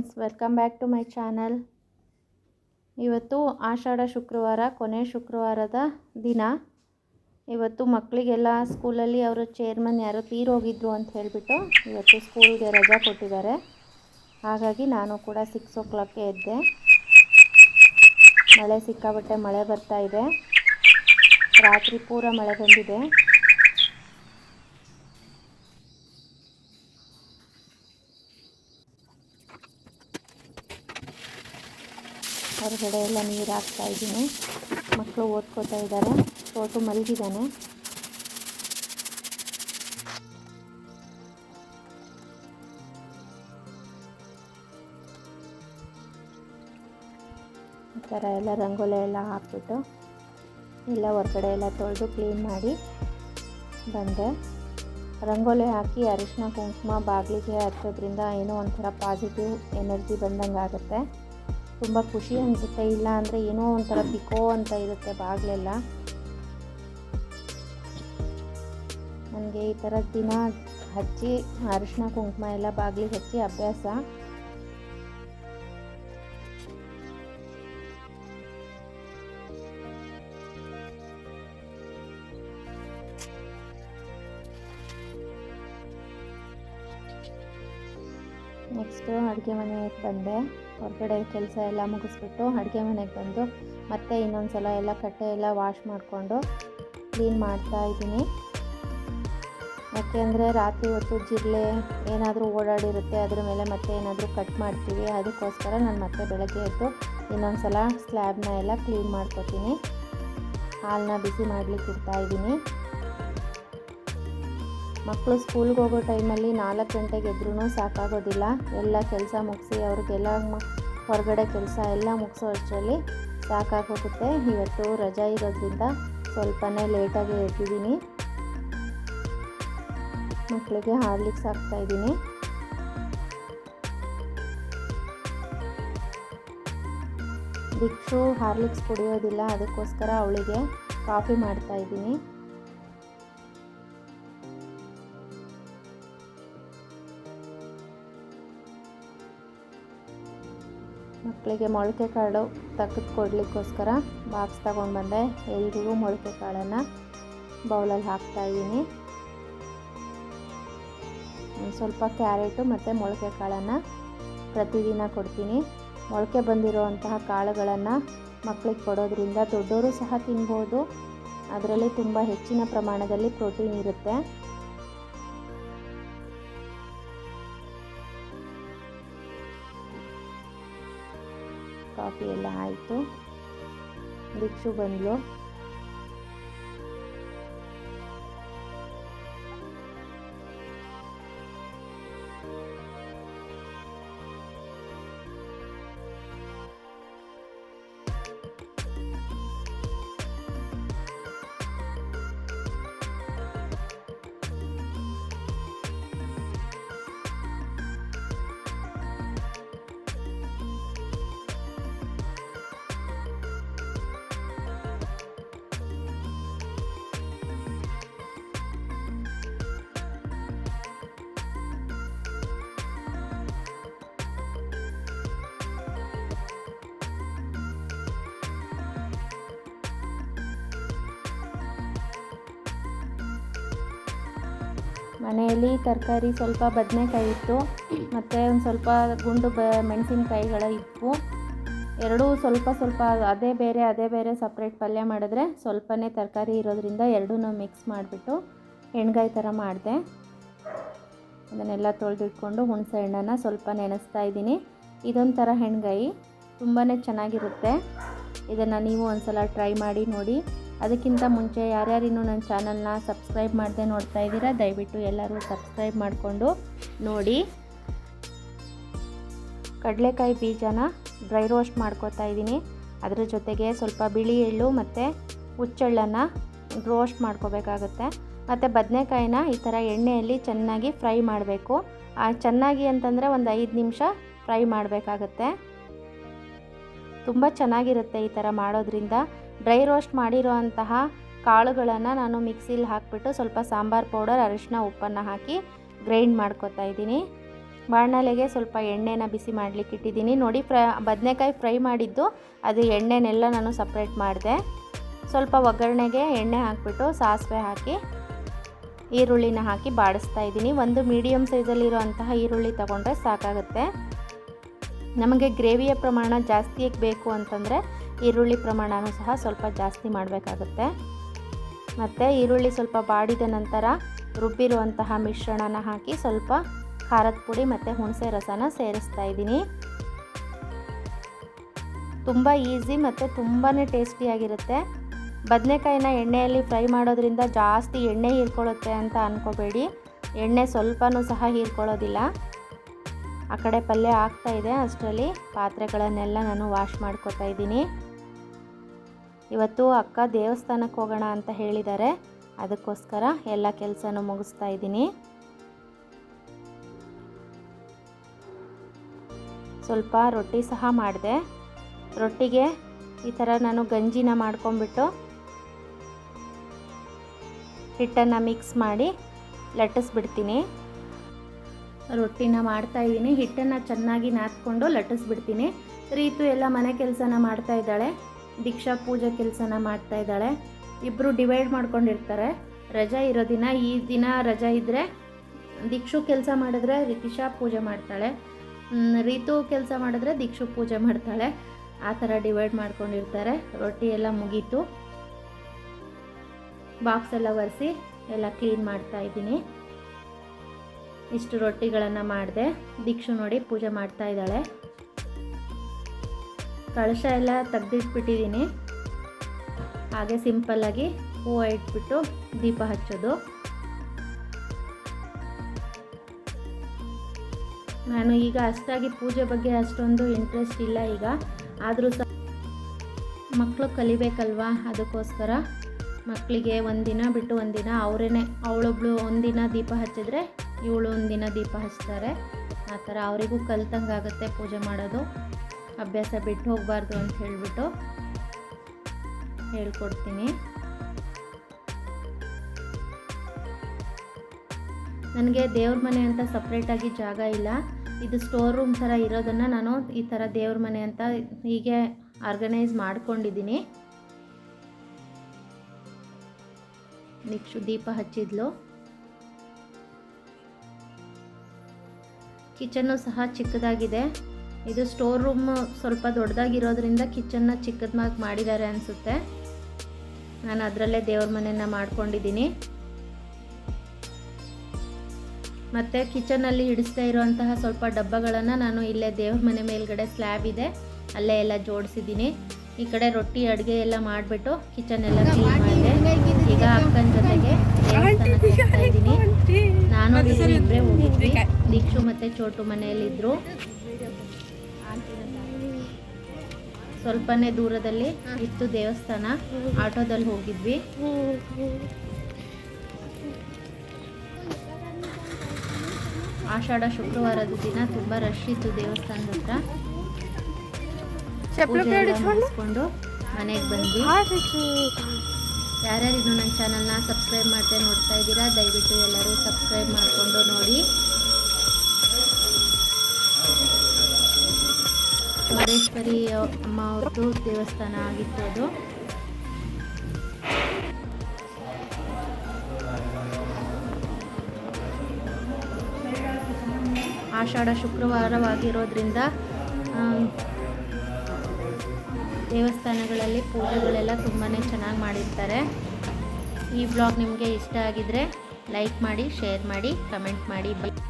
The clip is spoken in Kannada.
Friends, welcome back to my channel. ಇವತ್ತು ಆಷಾಢ ಶುಕ್ರವಾರ, ಕೊನೆ ಶುಕ್ರವಾರದ ದಿನ. ಇವತ್ತು ಮಕ್ಕಳಿಗೆಲ್ಲ ಸ್ಕೂಲಲ್ಲಿ ಅವರು ಚೇರ್ಮನ್ ಯಾರೋ ತೀರೋಗಿದ್ರು ಅಂತ ಹೇಳಿಬಿಟ್ಟು ಇವತ್ತು ಸ್ಕೂಲ್ಗೆ ರಜಾ ಕೊಟ್ಟಿದ್ದಾರೆ. ಹಾಗಾಗಿ ನಾನು ಕೂಡ 6 o'clock ಎದ್ದೆ. ಮಳೆ ಸಿಕ್ಕಾಬಟ್ಟೆ ಮಳೆ ಬರ್ತಾ ಇದೆ. ರಾತ್ರಿ ಪೂರ ಮಳೆ ಬಂದಿದೆ. ಹೊರಗಡೆ ಎಲ್ಲ ನೀರು ಹಾಕ್ತಾ ಇದ್ದೀನಿ. ಮಕ್ಕಳು ಓದ್ಕೋತಾ ಇದ್ದಾರೆ. ಚೋಟು ಮಲಗಿದ್ದಾನೆ. ಈ ಥರ ಎಲ್ಲ ರಂಗೋಲಿ ಎಲ್ಲ ಹಾಕ್ಬಿಟ್ಟು ಎಲ್ಲ ಹೊರಗಡೆ ಎಲ್ಲ ತೊಳೆದು ಕ್ಲೀನ್ ಮಾಡಿ ಬಂದೆ. ರಂಗೋಲಿ ಹಾಕಿ ಅರಿಶಿನ ಕುಂಕುಮ ಬಾಗಿಲಿಗೆ ಹಚ್ಚೋದ್ರಿಂದ ಏನೋ ಒಂಥರ ಪಾಸಿಟಿವ್ ಎನರ್ಜಿ ಬಂದಂಗೆ ಆಗುತ್ತೆ. ತುಂಬ ಖುಷಿ ಅನಿಸುತ್ತೆ. ಇಲ್ಲ ಅಂದರೆ ಏನೋ ಒಂಥರ ಬಿಕೋ ಅಂತ ಇರುತ್ತೆ ಬಾಗಿಲೆಲ್ಲ. ನನಗೆ ಈ ಥರ ದಿನ ಹಚ್ಚಿ ಅರಿಶಿನ ಕುಂಕುಮ ಎಲ್ಲ ಬಾಗಿಲಿಗೆ ಹಚ್ಚಿ ಅಭ್ಯಾಸ. ನೆಕ್ಸ್ಟು ಅಡುಗೆ ಮನೆಗೆ ಬಂದೆ. ಹೊರಗಡೆ ಕೆಲಸ ಎಲ್ಲ ಮುಗಿಸ್ಬಿಟ್ಟು ಅಡುಗೆ ಮನೆಗೆ ಬಂದು ಮತ್ತೆ ಇನ್ನೊಂದು ಸಲ ಎಲ್ಲ ಕಟ್ಟೆ ಎಲ್ಲ ವಾಶ್ ಮಾಡಿಕೊಂಡು ಕ್ಲೀನ್ ಮಾಡ್ತಾ ಇದ್ದೀನಿ. ಯಾಕೆಂದರೆ ರಾತ್ರಿ ಹೊತ್ತು ಜಿರಳೆ ಏನಾದರೂ ಓಡಾಡಿರುತ್ತೆ, ಅದ್ರ ಮೇಲೆ ಮತ್ತೆ ಏನಾದರೂ ಕಟ್ ಮಾಡ್ತೀವಿ. ಅದಕ್ಕೋಸ್ಕರ ನಾನು ಮತ್ತೆ ಬೆಳಗ್ಗೆ ಎದ್ದು ಇನ್ನೊಂದು ಸಲ ಸ್ಲ್ಯಾಬ್ನ ಎಲ್ಲ ಕ್ಲೀನ್ ಮಾಡ್ಕೊತೀನಿ. ಹಾಲನ್ನ ಬಿಸಿ ಮಾಡಲಿಕ್ಕೆ ಇಡ್ತಾ ಇದ್ದೀನಿ. ಮಕ್ಕಳು ಸ್ಕೂಲ್ಗೆ ಹೋಗೋ ಟೈಮಲ್ಲಿ 4 ಗಂಟೆಗೆ ಎದ್ರೂ ಸಾಕಾಗೋದಿಲ್ಲ. ಎಲ್ಲ ಕೆಲಸ ಮುಗಿಸಿ ಅವ್ರಿಗೆಲ್ಲ ಹೊರಗಡೆ ಕೆಲಸ ಎಲ್ಲ ಮುಗಿಸೋ ಅಷ್ಟರಲ್ಲಿ ಸಾಕಾಗೋಗುತ್ತೆ. ಇವತ್ತು ರಜಾ ಇರೋದ್ರಿಂದ ಸ್ವಲ್ಪನೇ ಲೇಟಾಗಿ ಎದ್ದಿದ್ದೀನಿ. ಮಕ್ಕಳಿಗೆ ಹಾರ್ಲಿಕ್ಸ್ ಹಾಕ್ತಾಯಿದ್ದೀನಿ. ದಿಕ್ಷು ಹಾರ್ಲಿಕ್ಸ್ ಕುಡಿಯೋದಿಲ್ಲ, ಅದಕ್ಕೋಸ್ಕರ ಅವಳಿಗೆ ಕಾಫಿ ಮಾಡ್ತಾಯಿದ್ದೀನಿ. ಮಕ್ಕಳಿಗೆ ಮೊಳಕೆ ಕಾಳು ತೆಗೆದು ಕೊಡಲಿಕ್ಕೋಸ್ಕರ ಬಾಕ್ಸ್ ತಗೊಂಡು ಬಂದೆ. ಎಲ್ರಿಗೂ ಮೊಳಕೆ ಕಾಳನ್ನು ಬೌಲಲ್ಲಿ ಹಾಕ್ತಾಯಿದ್ದೀನಿ. ಸ್ವಲ್ಪ ಕ್ಯಾರೆಟು ಮತ್ತು ಮೊಳಕೆ ಕಾಳನ್ನು ಪ್ರತಿದಿನ ಕೊಡ್ತೀನಿ. ಮೊಳಕೆ ಬಂದಿರೋವಂತಹ ಕಾಳುಗಳನ್ನು ಮಕ್ಕಳಿಗೆ ಕೊಡೋದ್ರಿಂದ ದೊಡ್ಡವರು ಸಹ ತಿನ್ಬೋದು. ಅದರಲ್ಲಿ ತುಂಬ ಹೆಚ್ಚಿನ ಪ್ರಮಾಣದಲ್ಲಿ ಪ್ರೋಟೀನ್ ಇರುತ್ತೆ. ಕಾಫಿ ಎಲ್ಲ ಆಯಿತು. ದಿಕ್ಷು ಬಂದಳು. ಮನೆಯಲ್ಲಿ ತರಕಾರಿ ಸ್ವಲ್ಪ ಬದನೆಕಾಯಿ ಇತ್ತು, ಮತ್ತು ಒಂದು ಸ್ವಲ್ಪ ಗುಂಡು ಮೆಣಸಿನ್ಕಾಯಿಗಳು ಇತ್ತು. ಎರಡೂ ಸ್ವಲ್ಪ ಸ್ವಲ್ಪ ಅದೇ ಬೇರೆ ಸಪ್ರೇಟ್ ಪಲ್ಯ ಮಾಡಿದ್ರೆ ಸ್ವಲ್ಪನೇ ತರಕಾರಿ ಇರೋದ್ರಿಂದ ಎರಡೂ ಮಿಕ್ಸ್ ಮಾಡಿಬಿಟ್ಟು ಎಣ್ಗಾಯಿ ಥರ ಮಾಡಿದೆ. ಅದನ್ನೆಲ್ಲ ತೊಳೆದಿಟ್ಕೊಂಡು ಹುಣಸೆ ಹಣ್ಣನ್ನು ಸ್ವಲ್ಪ ನೆನೆಸ್ತಾ ಇದ್ದೀನಿ. ಇದೊಂಥರ ಎಣ್ಗಾಯಿ ತುಂಬಾ ಚೆನ್ನಾಗಿರುತ್ತೆ. ಇದನ್ನು ನೀವು ಒಂದು ಸಲ ಟ್ರೈ ಮಾಡಿ ನೋಡಿ. ಅದಕ್ಕಿಂತ ಮುಂಚೆ ಯಾರ್ಯಾರಿನ್ನೂ ನನ್ನ ಚಾನಲ್ನ ಸಬ್ಸ್ಕ್ರೈಬ್ ಮಾಡದೆ ನೋಡ್ತಾ ಇದ್ದೀರಾ, ದಯವಿಟ್ಟು ಎಲ್ಲರೂ ಸಬ್ಸ್ಕ್ರೈಬ್ ಮಾಡಿಕೊಂಡು ನೋಡಿ. ಕಡಲೆಕಾಯಿ ಬೀಜನ ಡ್ರೈ ರೋಸ್ಟ್ ಮಾಡ್ಕೊತಾ ಇದ್ದೀನಿ. ಅದ್ರ ಜೊತೆಗೆ ಸ್ವಲ್ಪ ಬಿಳಿ ಎಳ್ಳು ಮತ್ತು ಹುಚ್ಚೆಳ್ಳನ್ನು ರೋಸ್ಟ್ ಮಾಡ್ಕೋಬೇಕಾಗುತ್ತೆ. ಮತ್ತು ಬದನೆಕಾಯಿನ ಈ ಥರ ಎಣ್ಣೆಯಲ್ಲಿ ಚೆನ್ನಾಗಿ ಫ್ರೈ ಮಾಡಬೇಕು. ಚೆನ್ನಾಗಿ ಅಂತಂದರೆ ಒಂದು 5 ನಿಮಿಷ ಫ್ರೈ ಮಾಡಬೇಕಾಗತ್ತೆ. ತುಂಬ ಚೆನ್ನಾಗಿರುತ್ತೆ ಈ ಥರ ಮಾಡೋದ್ರಿಂದ. ಡ್ರೈ ರೋಸ್ಟ್ ಮಾಡಿರೋ ಅಂತಹ ಕಾಳುಗಳನ್ನು ನಾನು ಮಿಕ್ಸಿಲಿ ಹಾಕಿಬಿಟ್ಟು ಸ್ವಲ್ಪ ಸಾಂಬಾರು ಪೌಡರ್, ಅರಿಶಿನ, ಉಪ್ಪನ್ನು ಹಾಕಿ ಗ್ರೈಂಡ್ ಮಾಡ್ಕೊತಾ ಇದ್ದೀನಿ. ಬಾಣಲೆಗೆ ಸ್ವಲ್ಪ ಎಣ್ಣೆನ ಬಿಸಿ ಮಾಡಲಿಕ್ಕೆ ಇಟ್ಟಿದ್ದೀನಿ. ನೋಡಿ ಬದನೆಕಾಯಿ ಫ್ರೈ ಮಾಡಿದ್ದು ಅದು ಎಣ್ಣೆನೆಲ್ಲ ನಾನು ಸಪ್ರೇಟ್ ಮಾಡಿದೆ. ಸ್ವಲ್ಪ ಒಗ್ಗರಣೆಗೆ ಎಣ್ಣೆ ಹಾಕಿಬಿಟ್ಟು ಸಾಸಿವೆ ಹಾಕಿ ಈರುಳ್ಳಿನ ಹಾಕಿ ಬಾಡಿಸ್ತಾ ಇದ್ದೀನಿ. ಒಂದು ಮೀಡಿಯಮ್ ಸೈಜಲ್ಲಿರುವಂತಹ ಈರುಳ್ಳಿ ತಗೊಂಡ್ರೆ ಸಾಕಾಗುತ್ತೆ. ನಮಗೆ ಗ್ರೇವಿಯ ಪ್ರಮಾಣ ಜಾಸ್ತಿ ಬೇಕು ಅಂತಂದರೆ ಈರುಳ್ಳಿ ಪ್ರಮಾಣವೂ ಸಹ ಸ್ವಲ್ಪ ಜಾಸ್ತಿ ಮಾಡಬೇಕಾಗುತ್ತೆ. ಮತ್ತು ಈರುಳ್ಳಿ ಸ್ವಲ್ಪ ಬಾಡಿದ ನಂತರ ರುಬ್ಬಿರುವಂತಹ ಮಿಶ್ರಣನ ಹಾಕಿ ಸ್ವಲ್ಪ ಖಾರದ ಪುಡಿ ಮತ್ತು ಹುಣಸೆ ರಸನ ಸೇರಿಸ್ತಾ ಇದ್ದೀನಿ. ತುಂಬ ಈಸಿ ಮತ್ತು ತುಂಬಾ ಟೇಸ್ಟಿಯಾಗಿರುತ್ತೆ. ಬದನೆಕಾಯಿನ ಎಣ್ಣೆಯಲ್ಲಿ ಫ್ರೈ ಮಾಡೋದ್ರಿಂದ ಜಾಸ್ತಿ ಎಣ್ಣೆ ಹೀರ್ಕೊಳ್ಳುತ್ತೆ ಅಂತ ಅಂದ್ಕೋಬೇಡಿ. ಎಣ್ಣೆ ಸ್ವಲ್ಪನೂ ಸಹ ಹೀರ್ಕೊಳ್ಳೋದಿಲ್ಲ. ಆ ಕಡೆ ಪಲ್ಯ ಆಗ್ತಾಯಿದೆ, ಅಷ್ಟರಲ್ಲಿ ಪಾತ್ರೆಗಳನ್ನೆಲ್ಲ ನಾನು ವಾಶ್ ಮಾಡ್ಕೊತಾ ಇದ್ದೀನಿ. ಇವತ್ತು ಅಕ್ಕ ದೇವಸ್ಥಾನಕ್ಕೆ ಹೋಗೋಣ ಅಂತ ಹೇಳಿದ್ದಾರೆ, ಅದಕ್ಕೋಸ್ಕರ ಎಲ್ಲ ಕೆಲಸನೂ ಮುಗಿಸ್ತಾ ಇದ್ದೀನಿ. ಸ್ವಲ್ಪ ರೊಟ್ಟಿ ಸಹ ಮಾಡಿದೆ. ರೊಟ್ಟಿಗೆ ಈ ಥರ ನಾನು ಗಂಜಿನ ಮಾಡ್ಕೊಂಡ್ಬಿಟ್ಟು ಹಿಟ್ಟನ್ನು ಮಿಕ್ಸ್ ಮಾಡಿ ಲಟ್ಟಿಸ್ಬಿಡ್ತೀನಿ. ರೊಟ್ಟಿನ ಮಾಡ್ತಾಯಿದ್ದೀನಿ. ಹಿಟ್ಟನ್ನು ಚೆನ್ನಾಗಿ ನಾದ್ಕೊಂಡು ಲಟ್ಟಿಸ್ಬಿಡ್ತೀನಿ. ರೀತು ಎಲ್ಲ ಮನೆ ಕೆಲಸನ ಮಾಡ್ತಾ ಇದ್ದಾಳೆ, ದೀಕ್ಷಾ ಪೂಜೆ ಕೆಲಸನ ಮಾಡ್ತಾ ಇದ್ದಾಳೆ. ಇಬ್ಬರು ಡಿವೈಡ್ ಮಾಡ್ಕೊಂಡಿರ್ತಾರೆ. ರಜಾ ಇರೋ ದಿನ, ಈ ದಿನ ರಜಾ ಇದ್ದರೆ ದೀಕ್ಷು ಕೆಲಸ ಮಾಡಿದ್ರೆ ರಿತಿಶಾ ಪೂಜೆ ಮಾಡ್ತಾಳೆ, ರೀತು ಕೆಲಸ ಮಾಡಿದ್ರೆ ದೀಕ್ಷು ಪೂಜೆ ಮಾಡ್ತಾಳೆ. ಆ ಥರ ಡಿವೈಡ್ ಮಾಡ್ಕೊಂಡಿರ್ತಾರೆ. ರೊಟ್ಟಿ ಎಲ್ಲ ಮುಗೀತು. ಬಾಕ್ಸ್ ಎಲ್ಲ ಒರೆಸಿ ಎಲ್ಲ ಕ್ಲೀನ್ ಮಾಡ್ತಾ ಇದ್ದೀನಿ. ಇಷ್ಟು ರೊಟ್ಟಿಗಳನ್ನು ಮಾಡಿದೆ. ದೀಕ್ಷು ನೋಡಿ ಪೂಜೆ ಮಾಡ್ತಾ ಇದ್ದಾಳೆ. ಕಳಶ ಎಲ್ಲ ತೆಗೆದಿಟ್ಬಿಟ್ಟಿದ್ದೀನಿ. ಹಾಗೆ ಸಿಂಪಲ್ಲಾಗಿ ಹೂವು ಇಟ್ಬಿಟ್ಟು ದೀಪ ಹಚ್ಚೋದು. ನಾನು ಈಗ ಅಷ್ಟಾಗಿ ಪೂಜೆ ಬಗ್ಗೆ ಅಷ್ಟೊಂದು ಇಂಟ್ರೆಸ್ಟ್ ಇಲ್ಲ ಈಗ, ಆದರೂ ಸಹ ಮಕ್ಕಳು ಕಲಿಬೇಕಲ್ವಾ, ಅದಕ್ಕೋಸ್ಕರ ಮಕ್ಕಳಿಗೆ ಒಂದಿನ ಬಿಟ್ಟು ಒಂದಿನ ಅವಳೊಬ್ಳು ಒಂದಿನ ದೀಪ ಹಚ್ಚಿದ್ರೆ ಇವಳು ಒಂದಿನ ದೀಪ ಹಚ್ತಾರೆ. ಆ ಥರ ಅವರಿಗೂ ಕಲ್ತಂಗಾಗುತ್ತೆ ಪೂಜೆ ಮಾಡೋದು. ಅಭ್ಯಾಸ ಬಿಟ್ಟು ಹೋಗಬಾರ್ದು ಅಂತ ಹೇಳಿಬಿಟ್ಟು ಹೇಳ್ಕೊಡ್ತೀನಿ. ನನಗೆ ದೇವ್ರ ಮನೆ ಅಂತ ಸಪ್ರೇಟಾಗಿ ಜಾಗ ಇಲ್ಲ. ಇದು ಸ್ಟೋರ್ ರೂಮ್ ಥರ ಇರೋದನ್ನು ನಾನು ಈ ಥರ ದೇವ್ರ ಮನೆ ಅಂತ ಹೀಗೆ ಆರ್ಗನೈಸ್ ಮಾಡ್ಕೊಂಡಿದ್ದೀನಿ. ದೀಕ್ಷು ದೀಪ ಹಚ್ಚಿದ್ಲು. ಕಿಚನ್ನು ಸಹ ಚಿಕ್ಕದಾಗಿದೆ. ಇದು ಸ್ಟೋರ್ ರೂಮ್ ಸ್ವಲ್ಪ ದೊಡ್ಡದಾಗಿರೋದ್ರಿಂದ ಕಿಚನ್ನ ಚಿಕ್ಕದಾಗಿ ಮಾಡಿದ್ದಾರೆ ಅನಿಸುತ್ತೆ. ನಾನು ಅದರಲ್ಲೇ ದೇವ್ರ ಮನೆಯನ್ನು ಮಾಡ್ಕೊಂಡಿದ್ದೀನಿ. ಮತ್ತು ಕಿಚನಲ್ಲಿ ಹಿಡಿಸ್ತಾ ಇರುವಂತಹ ಸ್ವಲ್ಪ ಡಬ್ಬಗಳನ್ನು ನಾನು ಇಲ್ಲೇ ದೇವ್ರ ಮನೆ ಮೇಲ್ಗಡೆ ಸ್ಲ್ಯಾಬ್ ಇದೆ, ಅಲ್ಲೇ ಎಲ್ಲ ಜೋಡಿಸಿದ್ದೀನಿ. ಈ ಕಡೆ ರೊಟ್ಟಿ ಅಡುಗೆ ಎಲ್ಲ ಮಾಡಿಬಿಟ್ಟು ಕಿಚನ್ ಎಲ್ಲ ಕ್ಲೀನ್ ಮಾಡಿದೆ. ಈಗ ಅಕ್ಕನ ಜೊತೆಗೆ ದೇವಸ್ಥಾನಕ್ಕೆ ಹೋಗ್ತಾ ಇದ್ದೀನಿ. ನಾನು ಇಬ್ಬರೇ ಹೋಗಿದ್ವಿ. ದೀಕ್ಷು ಮತ್ತು ಚೋಟು ಮನೆಯಲ್ಲಿದ್ದರು. ಸ್ವಲ್ಪನೇ ದೂರದಲ್ಲಿ ಇತ್ತು ದೇವಸ್ಥಾನ, ಆಟೋದಲ್ಲಿ ಹೋಗಿದ್ವಿ. ಆಷಾಢ ಶುಕ್ರವಾರದ ದಿನ ತುಂಬ ರಶ್ ಇತ್ತು ದೇವಸ್ಥಾನದ ಹತ್ರ. ಪೂಜೆ ಎಲ್ಲ ಮುಗಿಸ್ಕೊಂಡು ಮನೆಗೆ ಬಂದ್ವಿ. ಯಾರ್ಯಾರು ಇನ್ನೂ ನನ್ನ ಚಾನಲ್ನ ಸಬ್ಸ್ಕ್ರೈಬ್ ಮಾಡ್ತಾ ನೋಡ್ತಾ ಇದ್ದೀರಾ, ದಯವಿಟ್ಟು ಎಲ್ಲರೂ ಸಬ್ಸ್ಕ್ರೈಬ್ ಮಾಡಿಕೊಂಡು ನೋಡಿ. ಮಹೇಶ್ವರಿ ಅಮ್ಮ ಅವ್ರದ್ದು ದೇವಸ್ಥಾನ ಆಗಿತ್ತು ಅದು. ಆಷಾಢ ಶುಕ್ರವಾರವಾಗಿರೋದ್ರಿಂದ ದೇವಸ್ಥಾನಗಳಲ್ಲಿ ಪೂಜೆಗಳೆಲ್ಲ ತುಂಬಾ ಚೆನ್ನಾಗಿ ಮಾಡಿರ್ತಾರೆ. ಈ ಬ್ಲಾಗ್ ನಿಮಗೆ ಇಷ್ಟ ಆಗಿದ್ರೆ ಲೈಕ್ ಮಾಡಿ, ಶೇರ್ ಮಾಡಿ, ಕಮೆಂಟ್ ಮಾಡಿ.